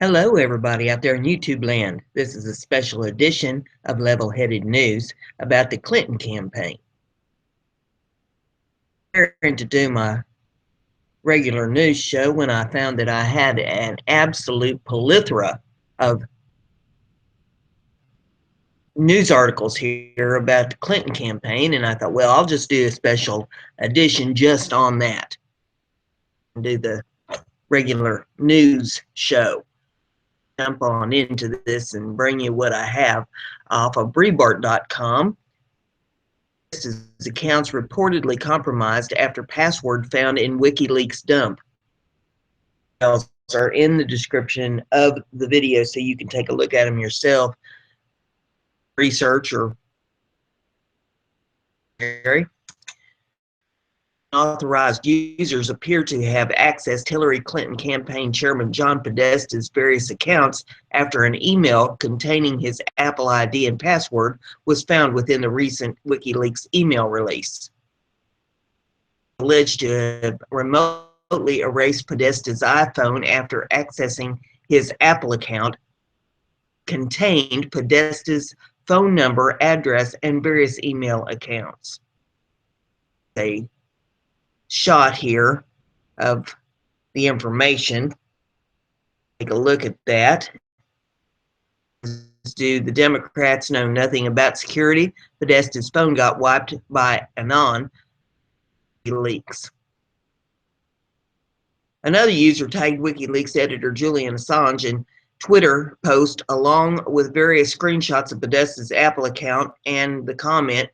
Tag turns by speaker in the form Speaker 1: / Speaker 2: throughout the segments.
Speaker 1: Hello, everybody out there in YouTube land. This is a special edition of Level-Headed News about the Clinton campaign. Preparing to do my regular news show when I found that I had an absolute plethora of news articles here about the Clinton campaign, and I thought, well, I'll just do a special edition just on that and do the regular news show. Jump on into this and bring you what I have off of Breitbart.com. His accounts reportedly compromised after password found in WikiLeaks dump. Details are in the description of the video so you can take a look at them yourself. Research or authorized users appear to have accessed Hillary Clinton campaign chairman John Podesta's various accounts after an email containing his Apple ID and password was found within the recent WikiLeaks email release. Alleged to have remotely erased Podesta's iPhone after accessing his Apple account contained Podesta's phone number, address, and various email accounts. A shot here of the information. Take a look at that. Do the Democrats know nothing about security? Podesta's phone got wiped by Anon leaks. Another user tagged WikiLeaks editor Julian Assange in Twitter post along with various screenshots of Podesta's Apple account and the comment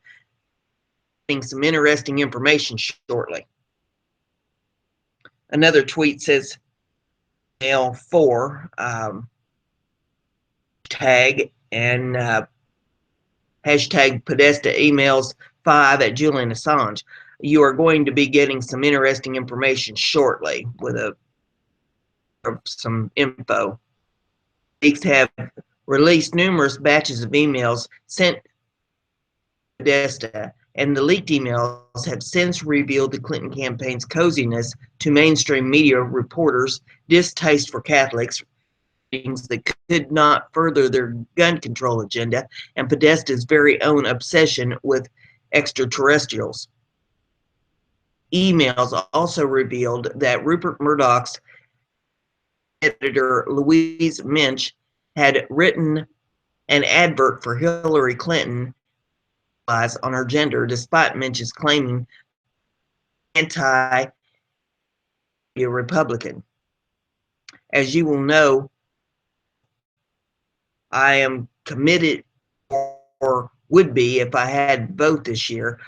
Speaker 1: some interesting information shortly. Another tweet says mail 4 tag and hashtag Podesta emails 5 at Julian Assange. You are going to be getting some interesting information shortly with some info. Leaks have released numerous batches of emails sent to Podesta, and the leaked emails have since revealed the Clinton campaign's coziness to mainstream media reporters' distaste for Catholics, that could not further their gun control agenda, and Podesta's very own obsession with extraterrestrials. Emails also revealed that Rupert Murdoch's editor Louise Minch had written an advert for Hillary Clinton on her gender, despite Minch's claiming anti-Republican. As you will know, I am committed, or would be if I had vote this year,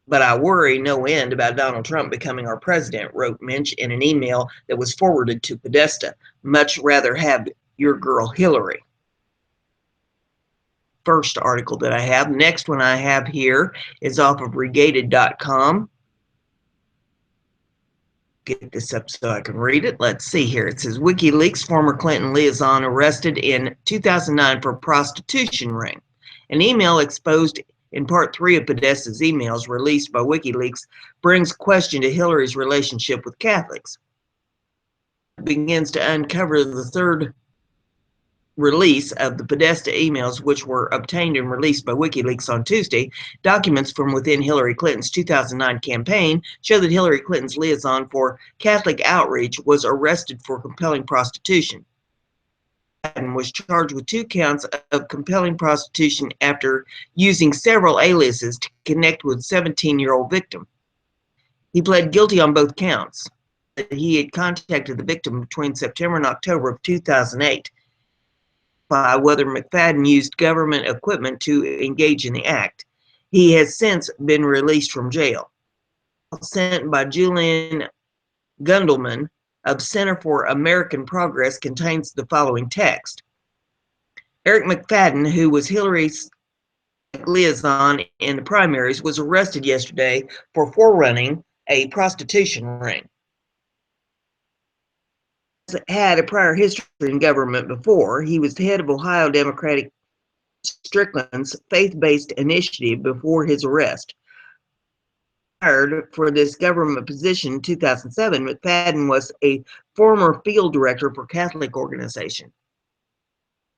Speaker 1: but I worry no end about Donald Trump becoming our president, wrote Minch in an email that was forwarded to Podesta. Much rather have your girl Hillary. First article that I have. Next one I have here is off of regated.com. Get this up so I can read it. Let's see here. It says WikiLeaks former Clinton liaison arrested in 2009 for prostitution ring. An email exposed in part 3 of Podesta's emails released by WikiLeaks brings question to Hillary's relationship with Catholics. It begins to uncover the third release of the Podesta emails, which were obtained and released by WikiLeaks on Tuesday. Documents from within Hillary Clinton's 2009 campaign show that Hillary Clinton's liaison for Catholic outreach was arrested for compelling prostitution and was charged with 2 counts of compelling prostitution after using several aliases to connect with a 17-year-old victim. He pled guilty on both counts. He had contacted the victim between September and October of 2008. Whether McFadden used government equipment to engage in the act. He has since been released from jail. Sent by Julian Gundelman of Center for American Progress contains the following text. Eric McFadden, who was Hillary's liaison in the primaries, was arrested yesterday for forerunning a prostitution ring. Had a prior history in government before. He was the head of Ohio Democratic Strickland's faith-based initiative before his arrest. Hired for this government position in 2007, McFadden was a former field director for Catholic organization.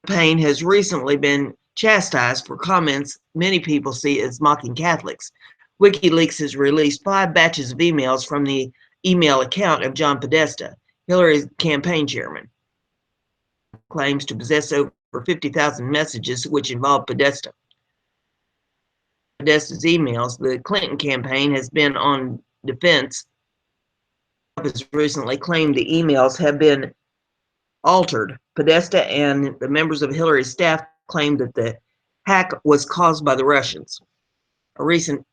Speaker 1: Campaign has recently been chastised for comments many people see as mocking Catholics. WikiLeaks has released 5 batches of emails from the email account of John Podesta, Hillary's campaign chairman. Claims to possess over 50,000 messages which involve Podesta. Podesta's emails, the Clinton campaign has been on defense. Has recently claimed the emails have been altered. Podesta and the members of Hillary's staff claimed that the hack was caused by the Russians. A recent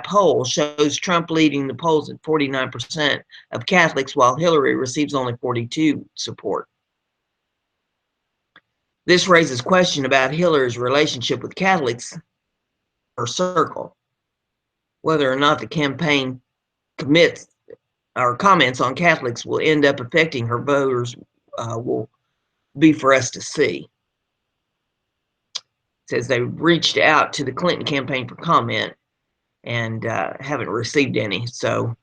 Speaker 1: poll shows Trump leading the polls at 49% of Catholics, while Hillary receives only 42% support. This raises question about Hillary's relationship with Catholics, her circle, whether or not the campaign commits or comments on Catholics will end up affecting her voters will be for us to see. It says they reached out to the Clinton campaign for comment and haven't received any. So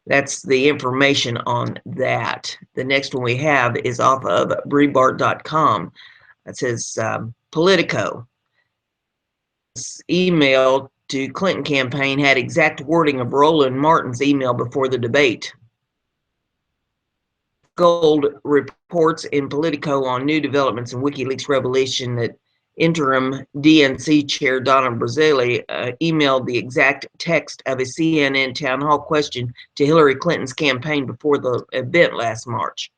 Speaker 1: that's the information on that. The next one we have is off of Breitbart.com. It says Politico. This email to Clinton campaign had exact wording of Roland Martin's email before the debate. Gold reports in Politico on new developments in WikiLeaks revelation that interim DNC chair Donna Brazile emailed the exact text of a CNN town hall question to Hillary Clinton's campaign before the event last March.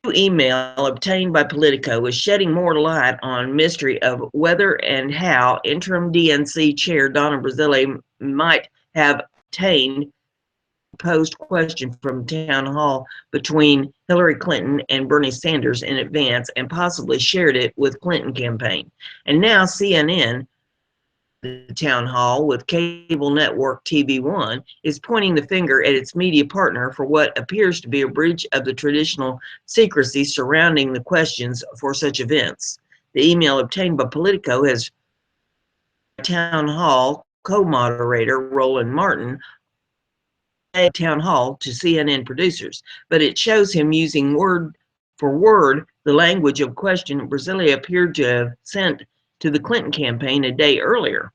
Speaker 1: New email obtained by Politico is shedding more light on mystery of whether and how interim DNC chair Donna Brazile might have obtained posed question from town hall between Hillary Clinton and Bernie Sanders in advance and possibly shared it with Clinton campaign. And now CNN, the town hall with cable network TV1, is pointing the finger at its media partner for what appears to be a breach of the traditional secrecy surrounding the questions for such events. The email obtained by Politico has town hall co-moderator Roland Martin town hall to CNN producers, but it shows him using word for word the language of question Brazile appeared to have sent to the Clinton campaign a day earlier.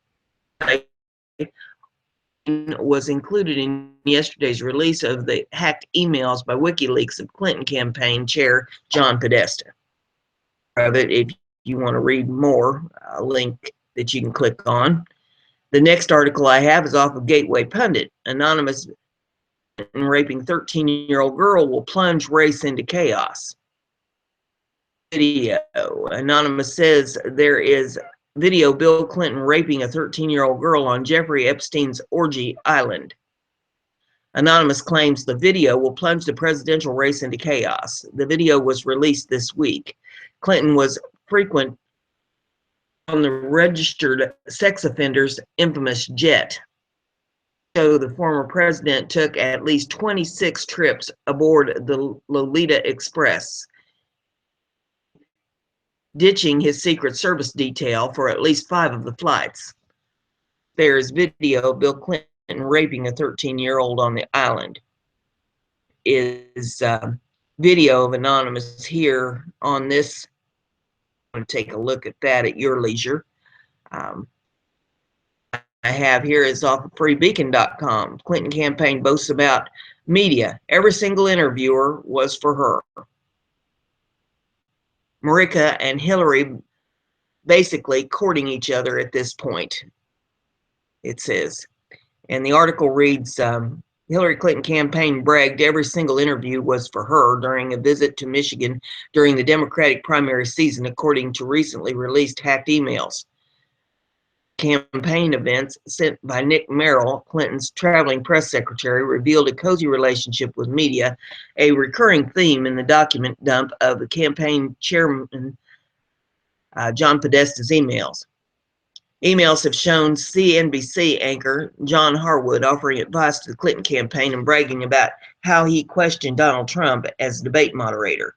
Speaker 1: Was included in yesterday's release of the hacked emails by WikiLeaks of Clinton campaign chair John Podesta. If you want to read more, a link that you can click on. The next article I have is off of Gateway Pundit. Anonymous raping 13-year-old girl will plunge race into chaos. Video. Anonymous says there is video Bill Clinton raping a 13-year-old girl on Jeffrey Epstein's orgy island. Anonymous claims the video will plunge the presidential race into chaos. The video was released this week. Clinton was frequent on the registered sex offender's infamous jet. So the former president took at least 26 trips aboard the Lolita Express, ditching his Secret Service detail for at least 5 of the flights. There is video of Bill Clinton raping a 13-year-old on the island. Is video of Anonymous here on this. I'm going to take a look at that at your leisure. I have here is off of freebeacon.com. Clinton campaign boasts about media. Every single interviewer was for her. Marika and Hillary basically courting each other at this point, it says. And the article reads, Hillary Clinton campaign bragged every single interview was for her during a visit to Michigan during the Democratic primary season, according to recently released hacked emails. Campaign events sent by Nick Merrill, Clinton's traveling press secretary, revealed a cozy relationship with media, a recurring theme in the document dump of the campaign chairman John Podesta's emails. Emails have shown CNBC anchor John Harwood offering advice to the Clinton campaign and bragging about how he questioned Donald Trump as debate moderator.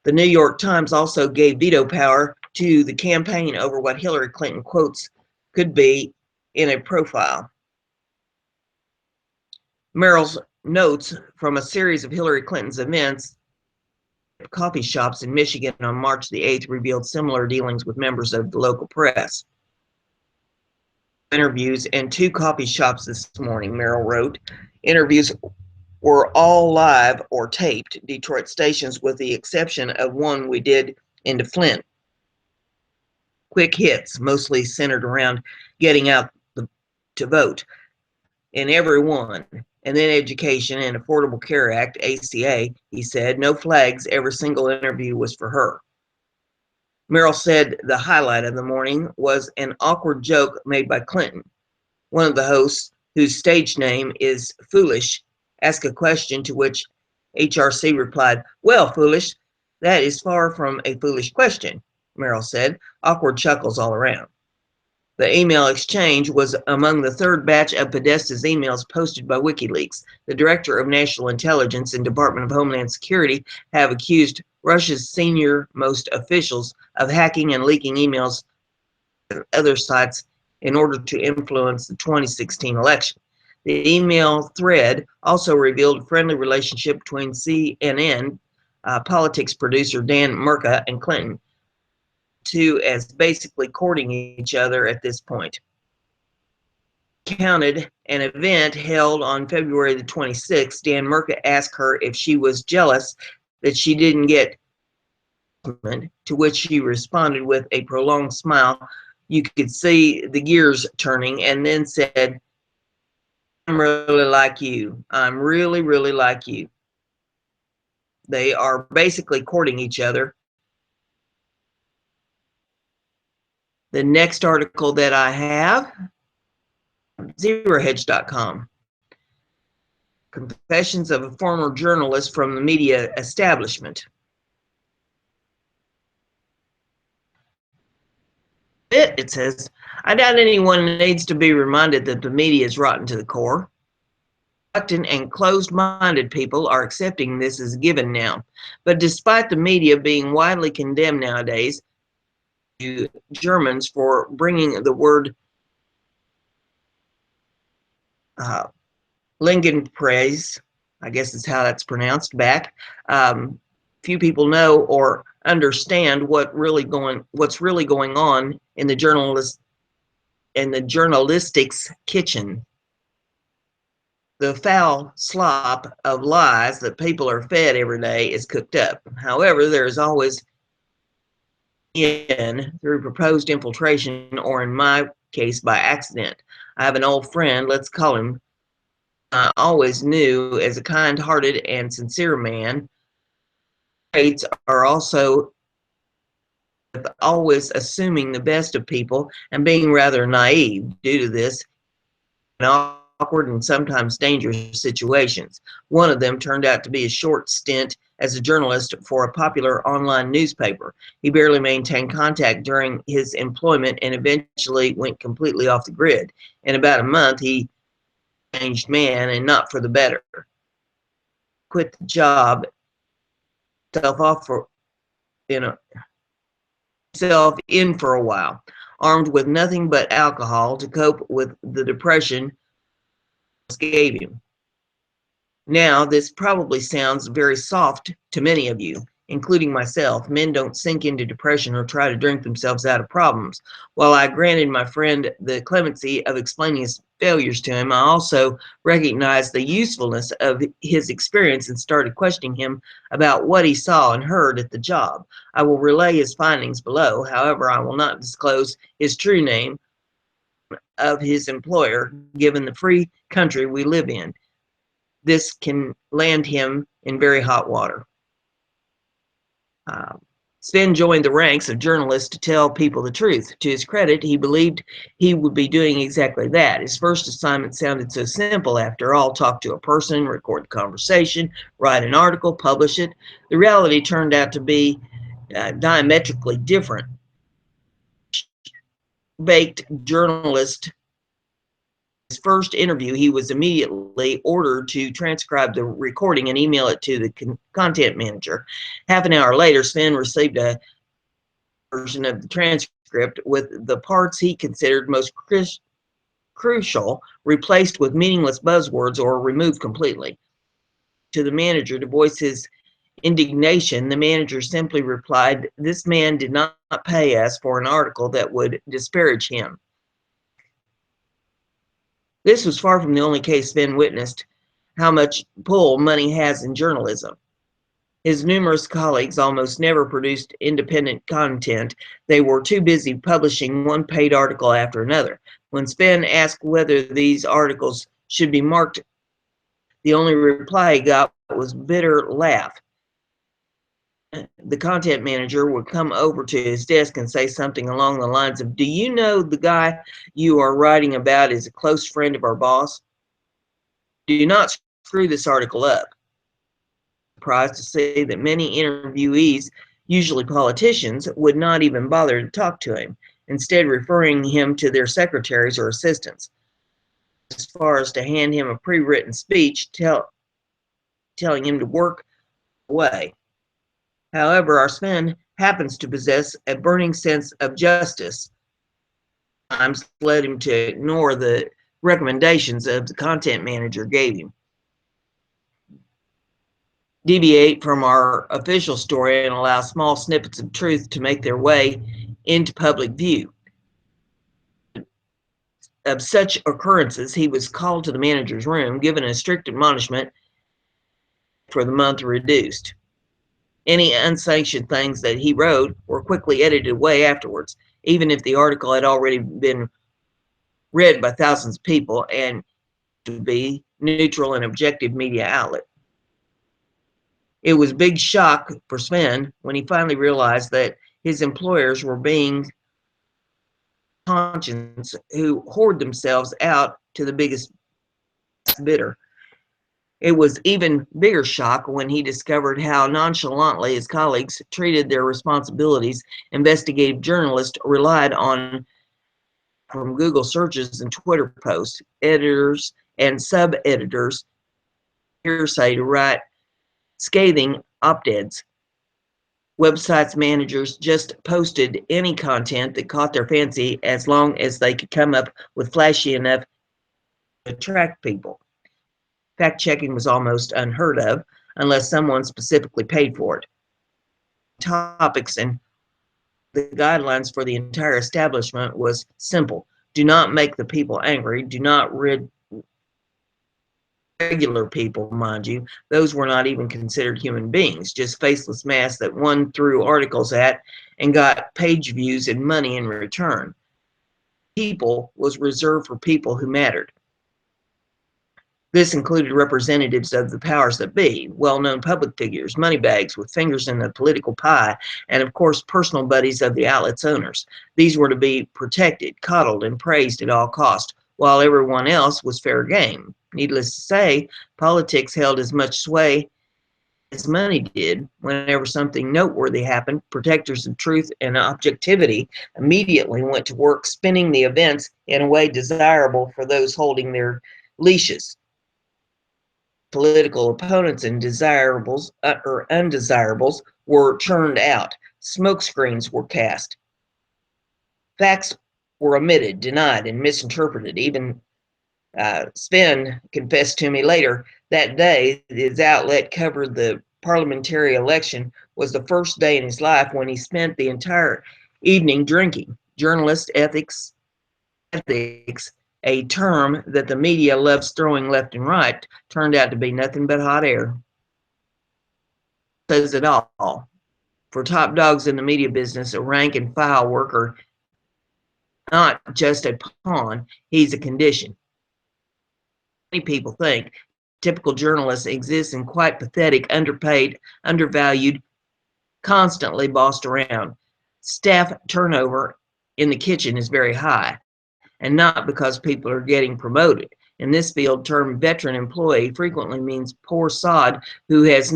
Speaker 1: The New York Times also gave veto power to the campaign over what Hillary Clinton quotes could be in a profile. Merrill's notes from a series of Hillary Clinton's events at coffee shops in Michigan on March the 8th revealed similar dealings with members of the local press. Interviews in 2 coffee shops this morning, Merrill wrote. Interviews were all live or taped, Detroit stations, with the exception of one we did into Flint. Quick hits, mostly centered around getting out to vote in every one. And then Education and Affordable Care Act, ACA, he said. No flags, every single interview was for her. Merrill said the highlight of the morning was an awkward joke made by Clinton. One of the hosts, whose stage name is Foolish, asked a question to which HRC replied, "Well, Foolish, that is far from a foolish question," Merrill said. Awkward chuckles all around. The email exchange was among the 3rd batch of Podesta's emails posted by WikiLeaks. The Director of National Intelligence and Department of Homeland Security have accused Russia's senior-most officials of hacking and leaking emails to other sites in order to influence the 2016 election. The email thread also revealed a friendly relationship between CNN politics producer Dan Murka and Clinton, two as basically courting each other at this point. Counted an event held on February the 26th. Dan Murka asked her if she was jealous that she didn't get, to which she responded with a prolonged smile. You could see the gears turning, and then said, "I'm really like you. I'm really, really like you." They are basically courting each other. The next article that I have, ZeroHedge.com. Confessions of a former journalist from the media establishment. It says, "I doubt anyone needs to be reminded that the media is rotten to the core. Reluctant and closed-minded people are accepting this as given now. But despite the media being widely condemned nowadays, to Germans for bringing the word Lingenpreis, I guess is how that's pronounced, back. Few people know or understand what's really going on in the journalistics kitchen. The foul slop of lies that people are fed every day is cooked up. However, there is always through proposed infiltration, or in my case, by accident. I have an old friend, let's call him, I always knew as a kind-hearted and sincere man. Traits are also always assuming the best of people and being rather naive. Due to this, in awkward and sometimes dangerous situations. One of them turned out to be a short stint as a journalist for a popular online newspaper. He barely maintained contact during his employment and eventually went completely off the grid. In about a month, he changed man, and not for the better. Quit the job, himself in for a while, armed with nothing but alcohol to cope with the depression gave him. Now, this probably sounds very soft to many of you, including myself. Men don't sink into depression or try to drink themselves out of problems. While I granted my friend the clemency of explaining his failures to him, I also recognized the usefulness of his experience and started questioning him about what he saw and heard at the job. I will relay his findings below. However, I will not disclose his true name of his employer, given the free country we live in. This can land him in very hot water. Sven joined the ranks of journalists to tell people the truth. To his credit, he believed he would be doing exactly that. His first assignment sounded so simple. After all, talk to a person, record the conversation, write an article, publish it. The reality turned out to be diametrically different. Baked journalist. His first interview, he was immediately ordered to transcribe the recording and email it to the content manager. Half an hour later, Sven received a version of the transcript with the parts he considered most crucial, replaced with meaningless buzzwords, or removed completely. To the manager to voice his indignation, the manager simply replied, "This man did not pay us for an article that would disparage him." This was far from the only case Sven witnessed how much pull money has in journalism. His numerous colleagues almost never produced independent content. They were too busy publishing one paid article after another. When Sven asked whether these articles should be marked, the only reply he got was a bitter laugh. The content manager would come over to his desk and say something along the lines of, "Do you know the guy you are writing about is a close friend of our boss? Do not screw this article up." Surprised to see that many interviewees, usually politicians, would not even bother to talk to him, instead referring him to their secretaries or assistants, as far as to hand him a pre-written speech telling him to work away. However, our Sven happens to possess a burning sense of justice. Sometimes led him to ignore the recommendations of the content manager gave him. Deviate from our official story and allow small snippets of truth to make their way into public view. Of such occurrences, he was called to the manager's room, given a strict admonishment for the month reduced. Any unsanctioned things that he wrote were quickly edited away afterwards, even if the article had already been read by thousands of people and to be neutral and objective media outlet. It was a big shock for Sven when he finally realized that his employers were being conscience who hoard themselves out to the biggest bidder. It was even bigger shock when he discovered how nonchalantly his colleagues treated their responsibilities. Investigative journalists relied on from Google searches and Twitter posts, editors and sub-editors hearsay to write scathing op-eds. Websites managers just posted any content that caught their fancy as long as they could come up with flashy enough to attract people. Fact checking was almost unheard of unless someone specifically paid for it. Topics and the guidelines for the entire establishment was simple. Do not make the people angry. Do not rid regular people, mind you. Those were not even considered human beings, just faceless masks that one threw articles at and got page views and money in return. People was reserved for people who mattered. This included representatives of the powers that be, well-known public figures, moneybags with fingers in the political pie, and of course personal buddies of the outlet's owners. These were to be protected, coddled, and praised at all costs, while everyone else was fair game. Needless to say, politics held as much sway as money did. Whenever something noteworthy happened, protectors of truth and objectivity immediately went to work spinning the events in a way desirable for those holding their leashes. Political opponents and desirables or undesirables were churned out. Smoke screens were cast. Facts were omitted, denied, and misinterpreted. Even Sven confessed to me later that day his outlet covered the parliamentary election was the first day in his life when he spent the entire evening drinking. Journalist ethics, a term that the media loves throwing left and right, turned out to be nothing but hot air. Says it all. For top dogs in the media business, a rank and file worker, not just a pawn, he's a condition. Many people think typical journalists exist in quite pathetic, underpaid, undervalued, constantly bossed around. Staff turnover in the kitchen is very high, and not because people are getting promoted. In this field, term veteran employee frequently means poor sod who has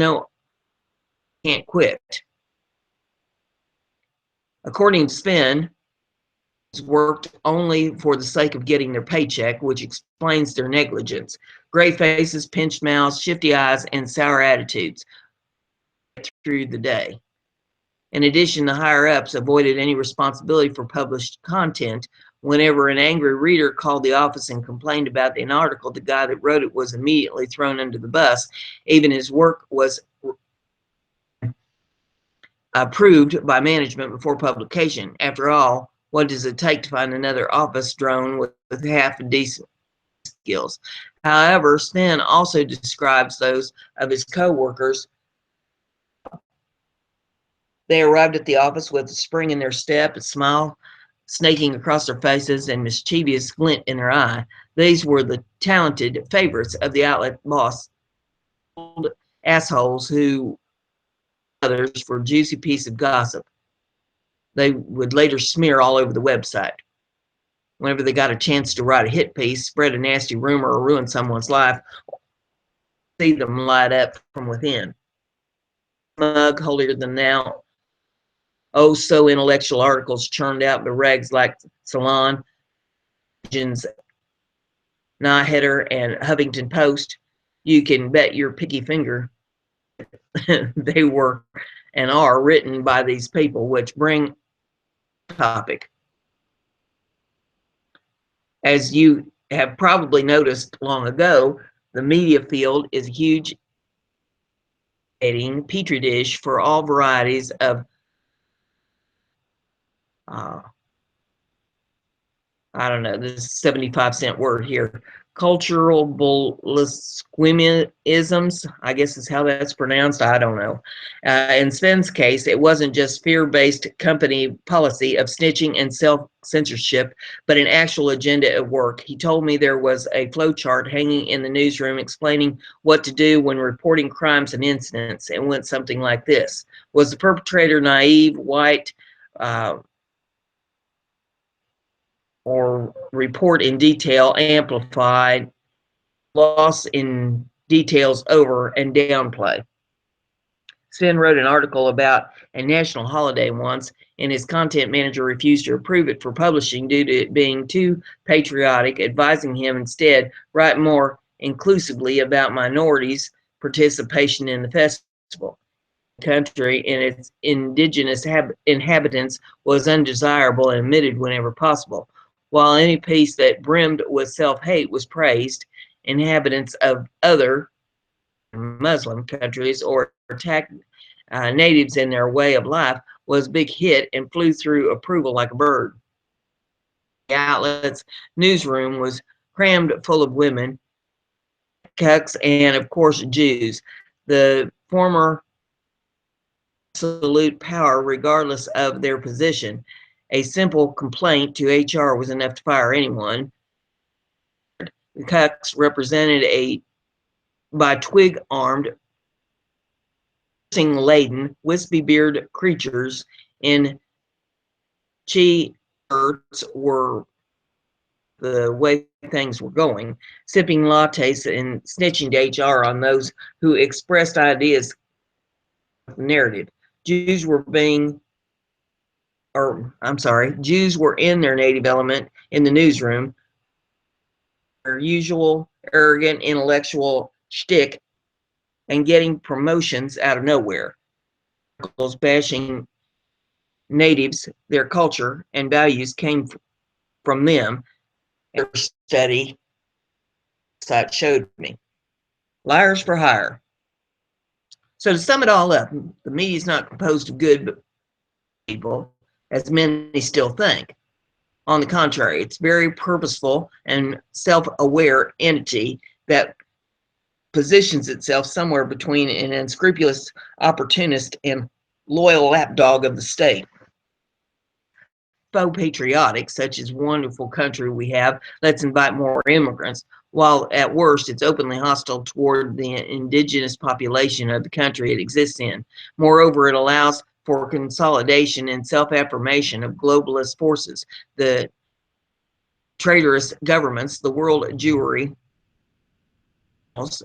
Speaker 1: can't quit. According to Sven, worked only for the sake of getting their paycheck, which explains their negligence. Gray faces, pinched mouths, shifty eyes, and sour attitudes through the day. In addition, the higher-ups avoided any responsibility for published content Whenever an angry reader called the office and complained about an article, the guy that wrote it was immediately thrown under the bus. Even his work was approved by management before publication. After all, what does it take to find another office drone with half decent skills? However, Sven also describes those of his co-workers. They arrived at the office with a spring in their step, a smile snaking across their faces, and mischievous glint in their eye. These were the talented favorites of the outlet boss, assholes who others for a juicy piece of gossip they would later smear all over the website. Whenever they got a chance to write a hit piece, spread a nasty rumor, or ruin someone's life, see them light up from within. Mug, holier than thou, oh so intellectual articles churned out the rags like Salon, Nightheader, and Huffington Post. You can bet your picky finger they were and are written by these people, which bring topic. As you have probably noticed long ago, the media field is a huge petri dish for all varieties of I don't know, this 75-cent word here. Cultural bullisquisms, I guess is how that's pronounced. I don't know. In Sven's case, it wasn't just fear-based company policy of snitching and self-censorship, but an actual agenda at work. He told me there was a flowchart hanging in the newsroom explaining what to do when reporting crimes and incidents. It went something like this. Was the perpetrator naive, white, or report in detail amplified, loss in details over, and downplay? Sven wrote an article about a national holiday once, and his content manager refused to approve it for publishing due to it being too patriotic, advising him instead write more inclusively about minorities' participation in the festival. The country and its indigenous inhabitants was undesirable and omitted whenever possible. While any piece that brimmed with self-hate was praised, inhabitants of other Muslim countries or attacked natives in their way of life was a big hit and flew through approval like a bird. The outlet's newsroom was crammed full of women, cucks, and of course Jews. The former absolute power regardless of their position. A simple complaint to HR was enough to fire anyone. The cucks represented by twig-armed, laden, wispy-bearded creatures in shirts were the way things were going, sipping lattes and snitching to HR on those who expressed ideas of the narrative. Jews were in their native element in the newsroom, their usual arrogant intellectual shtick, and getting promotions out of nowhere. Articles bashing natives, their culture, and values came from them. Their study site showed me. Liars for hire. So to sum it all up, the media is not composed of good people, as many still think. On the contrary, it's very purposeful and self-aware entity that positions itself somewhere between an unscrupulous opportunist and loyal lapdog of the state. Faux patriotic, such as wonderful country we have, let's invite more immigrants, while at worst it's openly hostile toward the indigenous population of the country it exists in. Moreover, it allows for consolidation and self-affirmation of globalist forces, the traitorous governments, the world Jewry,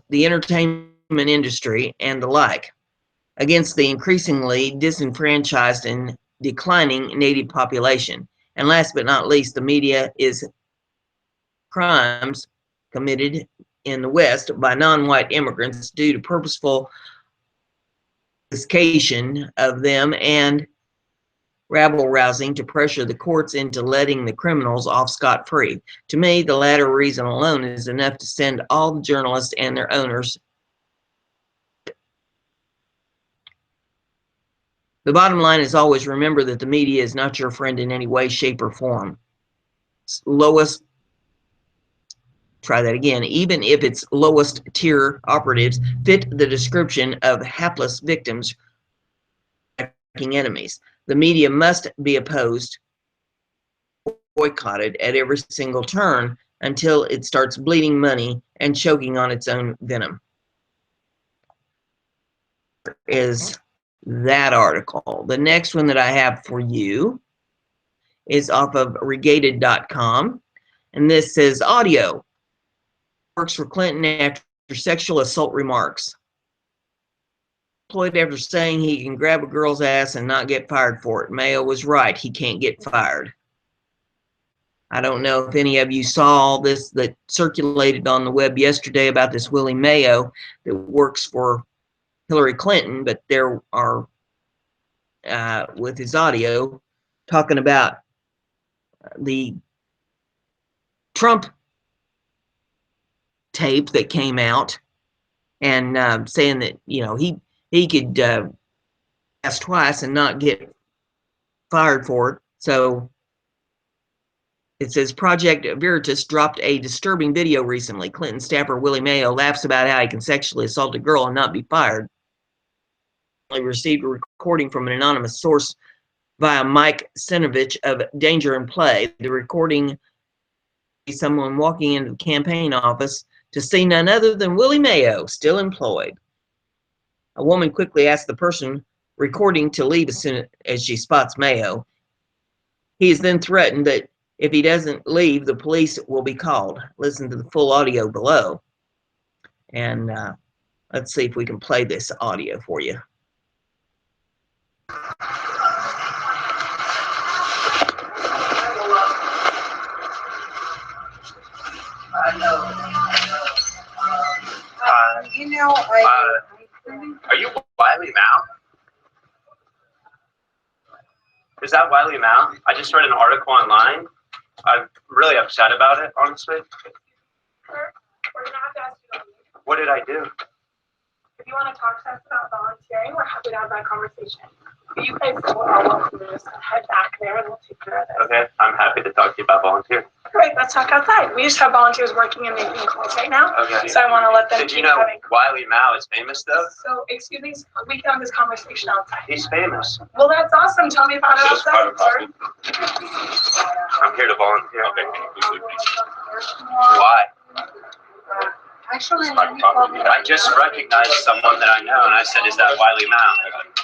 Speaker 1: the entertainment industry, and the like, against the increasingly disenfranchised and declining native population. And last but not least, the media is crimes committed in the West by non-white immigrants due to purposeful confiscation of them and rabble-rousing to pressure the courts into letting the criminals off scot-free. To me, the latter reason alone is enough to send all the journalists and their owners. The bottom line is always remember that the media is not your friend in any way, shape, or form. Try that again. Even if its lowest tier operatives fit the description of hapless victims, enemies, the media must be opposed, boycotted at every single turn until it starts bleeding money and choking on its own venom. Is that article. The next one that I have for you is off of regated.com, and this says audio works for Clinton after sexual assault remarks. Employed after saying he can grab a girl's ass and not get fired for it. Mayo was right. He can't get fired. I don't know if any of you saw this that circulated on the web yesterday about this Willie Mayo that works for Hillary Clinton, but there are, with his audio, talking about the Trump tape that came out and saying that, you know, he could ask twice and not get fired for it. So it says Project Veritas dropped a disturbing video recently. Clinton staffer Willie Mayo laughs about how he can sexually assault a girl and not be fired. He received a recording from an anonymous source via Mike Senovich of Danger and Play. The recording is someone walking into the campaign office to see none other than Willie Mayo, still employed. A woman quickly asks the person recording to leave as soon as she spots Mayo. He is then threatened that if he doesn't leave, the police will be called. Listen to the full audio below. And let's see if we can play this audio for you.
Speaker 2: Are you Wiley Mao? Is that Wiley Mao? I just read an article online. I'm really upset about it, honestly. What did I do?
Speaker 3: If you want to talk to us about volunteering, we're happy to have that conversation. You guys are welcome to just head back there and we'll take care of this.
Speaker 2: Okay, I'm happy to talk to you about volunteering.
Speaker 3: Great, let's talk outside. We just have volunteers working and making calls right now.
Speaker 2: Okay.
Speaker 3: So I want to let them
Speaker 2: Did you know Wiley Mao is famous though?
Speaker 3: So, excuse me, we can have this conversation outside.
Speaker 2: He's famous.
Speaker 3: Well, that's awesome. Tell me about it outside, sir.
Speaker 2: I'm here to volunteer. Okay. Why?
Speaker 3: Actually,
Speaker 2: I just recognized someone that I know, and I said, "Is that Wiley Mao?"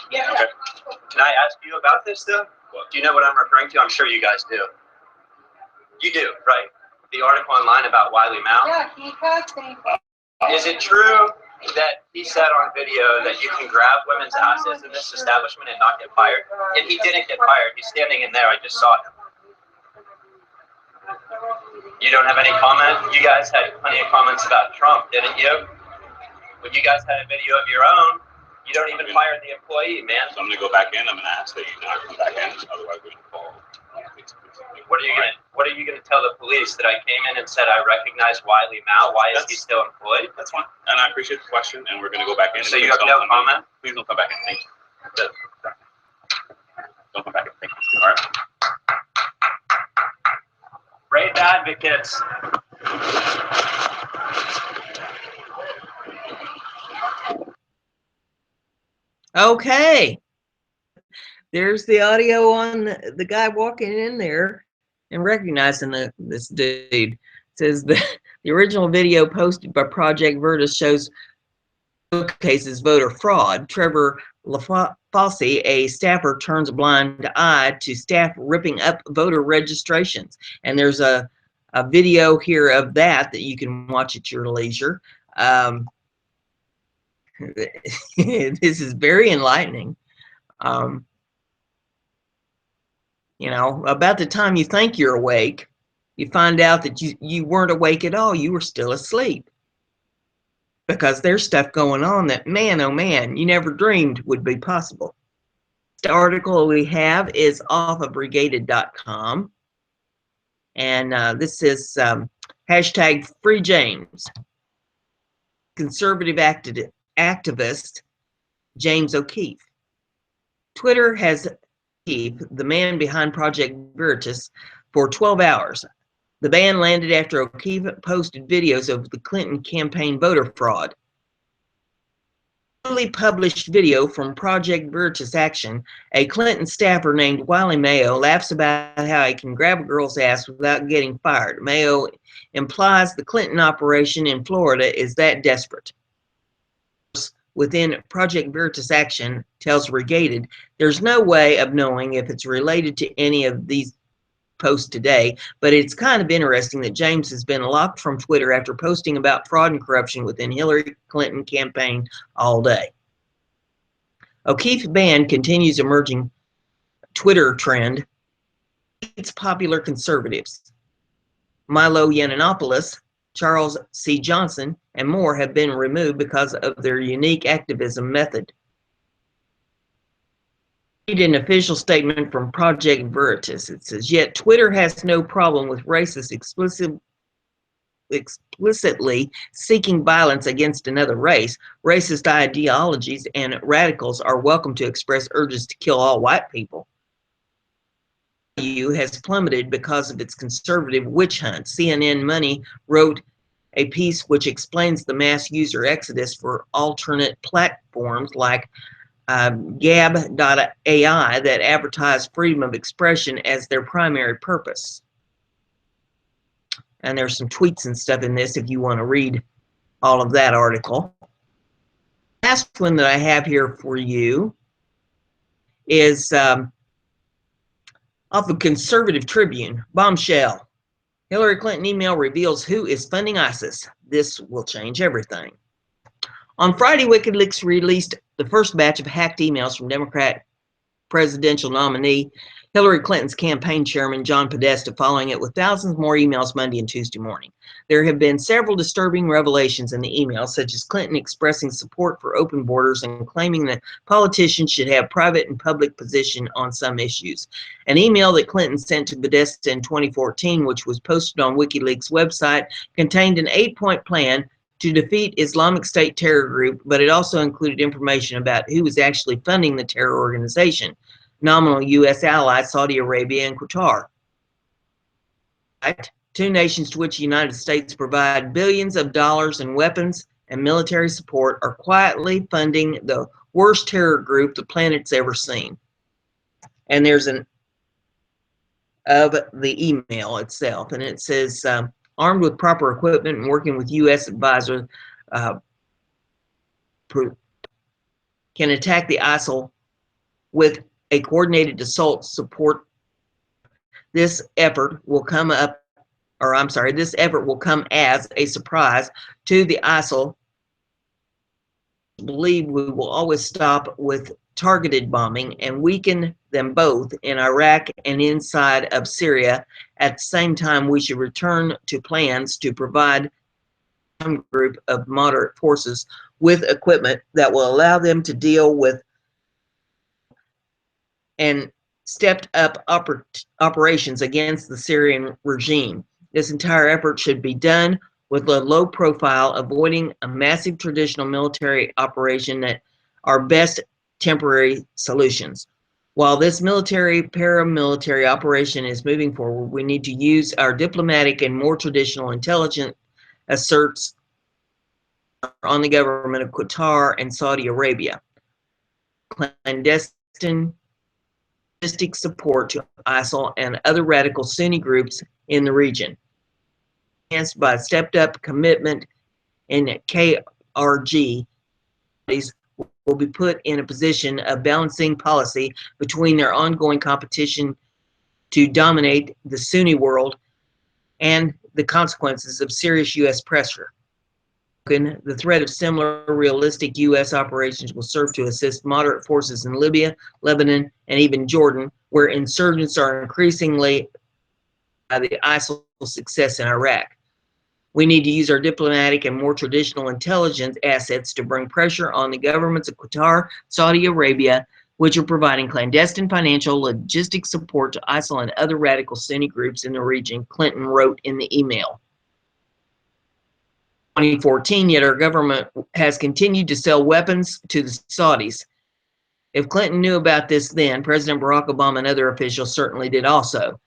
Speaker 3: Yeah.
Speaker 2: Okay. Can I ask you about this, though? Do you know what I'm referring to? I'm sure you guys do. You do, right? The article online about Wiley Mao?
Speaker 3: Yeah, he has things.
Speaker 2: Is it true that he said on video that you can grab women's asses in this establishment and not get fired? And he didn't get fired. He's standing in there. I just saw him. You don't have any comment? You guys had plenty of comments about Trump, didn't you? When you guys had a video of your own, you don't even fire the employee, man.
Speaker 4: So I'm gonna go back in. I'm gonna ask that you not come back in, otherwise we're gonna fall.
Speaker 2: What are you gonna tell the police that I came in and said I recognize Wiley Mao? Why is he still employed?
Speaker 4: That's fine, and I appreciate the question, and we're gonna go back in.
Speaker 2: So you have no comment?
Speaker 4: Please don't come back in. Thank you. Don't come back in. Thank you. All right.
Speaker 2: Brave advocates.
Speaker 1: Okay. There's the audio on the guy walking in there and recognizing this dude. It says the original video posted by Project Veritas showcases voter fraud. Trevor LaFosse, a staffer, turns a blind eye to staff ripping up voter registrations. And there's a video here of that you can watch at your leisure. This is very enlightening. You know, about the time you think you're awake, you find out that you weren't awake at all. You were still asleep. Because there's stuff going on that, man, oh man, you never dreamed would be possible. The article we have is off of brigaded.com. And this is hashtag Free James. Conservative activist James O'Keefe. Twitter has O'Keefe, the man behind Project Veritas, for 12 hours. The ban landed after O'Keefe posted videos of the Clinton campaign voter fraud. Newly published video from Project Veritas Action, a Clinton staffer named Wiley Mayo laughs about how he can grab a girl's ass without getting fired. Mayo implies the Clinton operation in Florida is that desperate. Within Project Veritas Action tells Brigaded, there's no way of knowing if it's related to any of these posts today, but it's kind of interesting that James has been locked from Twitter after posting about fraud and corruption within Hillary Clinton campaign all day. O'Keefe's ban continues emerging Twitter trend. It's popular conservatives. Milo Yiannopoulos, Charles C. Johnson, and more have been removed because of their unique activism method. Read an official statement from Project Veritas. It says, yet Twitter has no problem with racists explicitly seeking violence against another race. Racist ideologies and radicals are welcome to express urges to kill all white people. Has plummeted because of its conservative witch hunt. CNN Money wrote a piece which explains the mass user exodus for alternate platforms like Gab.ai that advertise freedom of expression as their primary purpose. And there's some tweets and stuff in this if you want to read all of that article. The last one that I have here for you is off of Conservative Tribune, bombshell. Hillary Clinton email reveals who is funding ISIS. This will change everything. On Friday, WikiLeaks released the first batch of hacked emails from Democrat presidential nominee Hillary Clinton's campaign chairman, John Podesta, following it with thousands more emails Monday and Tuesday morning. There have been several disturbing revelations in the emails, such as Clinton expressing support for open borders and claiming that politicians should have private and public position on some issues. An email that Clinton sent to Podesta in 2014, which was posted on WikiLeaks' website, contained an 8-point plan to defeat Islamic State terror group, but it also included information about who was actually funding the terror organization. Nominal U.S. allies, Saudi Arabia and Qatar. Two nations to which the United States provide billions of dollars in weapons and military support are quietly funding the worst terror group the planet's ever seen. And there's an of the email itself, and it says, armed with proper equipment and working with U.S. advisors, can attack the ISIL with a coordinated assault support. This effort will come as a surprise to the ISIL. I believe we will always stop with targeted bombing and weaken them both in Iraq and inside of Syria. At the same time, we should return to plans to provide a group of moderate forces with equipment that will allow them to deal with and stepped up operations against the Syrian regime. This entire effort should be done with a low profile, avoiding a massive traditional military operation that are best temporary solutions. While this military paramilitary operation is moving forward, we need to use our diplomatic and more traditional intelligence asserts on the government of Qatar and Saudi Arabia. Clandestine support to ISIL and other radical Sunni groups in the region. Enhanced by stepped up commitment in KRG, will be put in a position of balancing policy between their ongoing competition to dominate the Sunni world and the consequences of serious U.S. pressure. The threat of similar realistic U.S. operations will serve to assist moderate forces in Libya, Lebanon, and even Jordan, where insurgents are increasingly by the ISIL success in Iraq. We need to use our diplomatic and more traditional intelligence assets to bring pressure on the governments of Qatar, Saudi Arabia, which are providing clandestine financial logistic support to ISIL and other radical Sunni groups in the region, Clinton wrote in the email. 2014, yet our government has continued to sell weapons to the Saudis. If Clinton knew about this then, President Barack Obama and other officials certainly did also.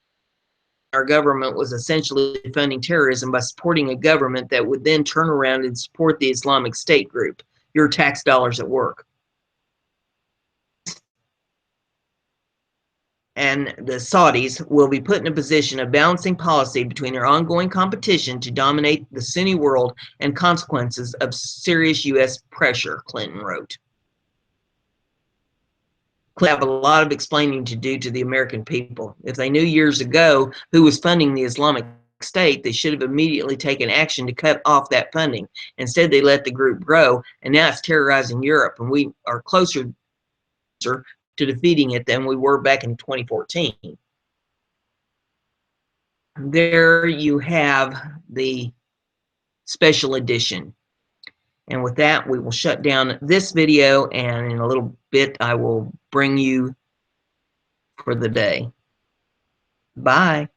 Speaker 1: Our government was essentially funding terrorism by supporting a government that would then turn around and support the Islamic State group. Your tax dollars at work. And the Saudis will be put in a position of balancing policy between their ongoing competition to dominate the Sunni world and consequences of serious U.S. pressure, Clinton wrote. Clinton have a lot of explaining to do to the American people. If they knew years ago who was funding the Islamic State, they should have immediately taken action to cut off that funding. Instead, they let the group grow, and now it's terrorizing Europe, and we are closer to defeating it than we were back in 2014. There you have the special edition. And with that, we will shut down this video, and in a little bit, I will bring you for the day. Bye.